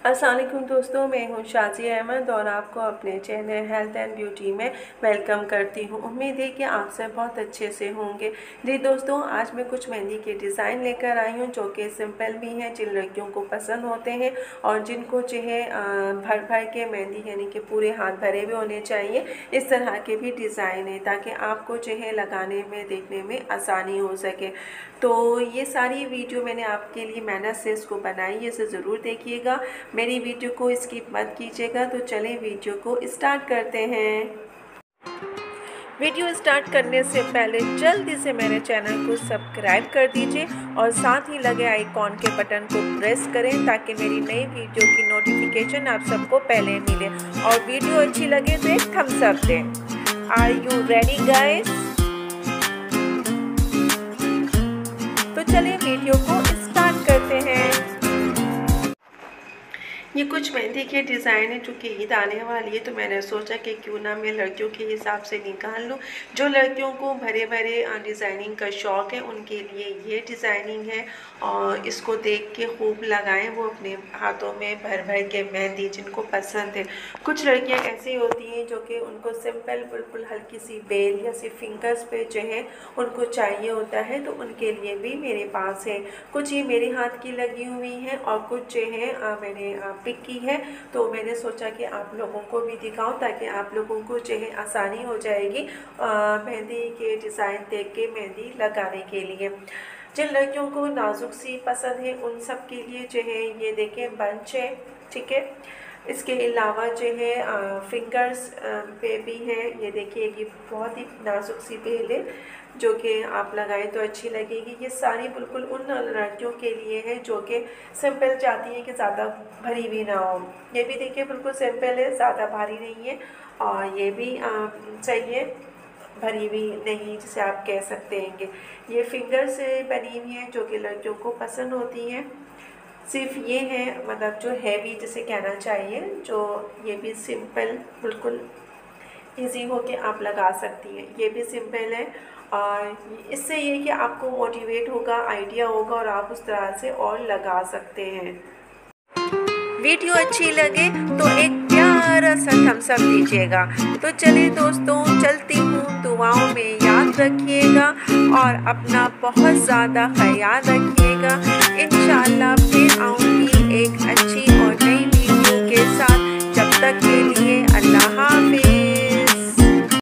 अस्सलाम वालेकुम दोस्तों, मैं हूं शाज़ी अहमद और आपको अपने चैनल हेल्थ एंड ब्यूटी में वेलकम करती हूं। उम्मीद है कि आप सब बहुत अच्छे से होंगे। जी दोस्तों, आज मैं कुछ मेहंदी के डिज़ाइन लेकर आई हूं जो कि सिंपल भी हैं, जिन लड़कियों को पसंद होते हैं और जिनको चाहे भर भर के मेहंदी यानी कि पूरे हाथ भरे हुए होने चाहिए। इस तरह के भी डिज़ाइन है ताकि आपको चाहे लगाने में देखने में आसानी हो सके। तो ये सारी वीडियो मैंने आपके लिए मेहनत से इसको बनाई है, इसे ज़रूर देखिएगा, मेरी वीडियो को स्किप मत कीजिएगा। तो चलें वीडियो को स्टार्ट करते हैं। वीडियो स्टार्ट करने से पहले जल्दी से मेरे चैनल को सब्सक्राइब कर दीजिए और साथ ही लगे आइकॉन के बटन को प्रेस करें ताकि मेरी नई वीडियो की नोटिफिकेशन आप सबको पहले मिले। और वीडियो अच्छी लगे तो एक थम्स अप दें। Are you ready guys? तो चलिए वीडियो को स्टार्ट करते हैं। ये कुछ मेहंदी के डिज़ाइन है जो कि ईद आने वाली है, तो मैंने सोचा कि क्यों ना मैं लड़कियों के हिसाब से निकाल लूँ। जो लड़कियों को भरे भरे डिज़ाइनिंग का शौक़ है उनके लिए ये डिज़ाइनिंग है और इसको देख के खूब लगाएं वो अपने हाथों में भर भर के मेहंदी जिनको पसंद है। कुछ लड़कियां ऐसी होती हैं जो कि उनको सिंपल बिल्कुल हल्की सी बेल या सिर्फ फिंगर्स पे जो है उनको चाहिए होता है, तो उनके लिए भी मेरे पास है। कुछ ये मेरे हाथ की लगी हुई हैं और कुछ जो है मैंने पिक की है, तो मैंने सोचा कि आप लोगों को भी दिखाऊं ताकि आप लोगों को जो है आसानी हो जाएगी मेहंदी के डिज़ाइन देख के मेहंदी लगाने के लिए। जिन लड़कियों को नाजुक सी पसंद है उन सब के लिए जो है ये देखें बंच है, ठीक है। इसके अलावा जो है फिंगर्स पे भी है, ये देखिए कि बहुत ही नाजुक सी बेल है जो कि आप लगाएं तो अच्छी लगेगी। ये सारी बिल्कुल उन लड़कियों के लिए है जो कि सिंपल चाहती हैं कि ज़्यादा भरी भी ना हो। ये भी देखिए बिल्कुल सिंपल है, ज़्यादा भारी नहीं है और ये भी सही है, भरी भी नहीं जिसे आप कह सकते हैं। ये फिंगर से बनी हुई है जो कि लड़कियों को पसंद होती हैं। सिर्फ ये है मतलब जो हैवी जिसे कहना चाहिए, जो ये भी सिंपल बिल्कुल इजी हो के आप लगा सकती हैं। ये भी सिंपल है और इससे ये कि आपको मोटिवेट होगा, आइडिया होगा और आप उस तरह से और लगा सकते हैं। वीडियो अच्छी लगे तो एक प्यारा सा थम्स अप दीजिएगा। तो चलिए दोस्तों, चलती हूँ, दुआओं में याद रखिएगा और अपना बहुत ज़्यादा ख्याल रखिएगा। इंशाअल्लाह फिर आऊँगी एक अच्छी और नई वीडियो के साथ। जब तक के लिए अल्लाह हाफ़िज़।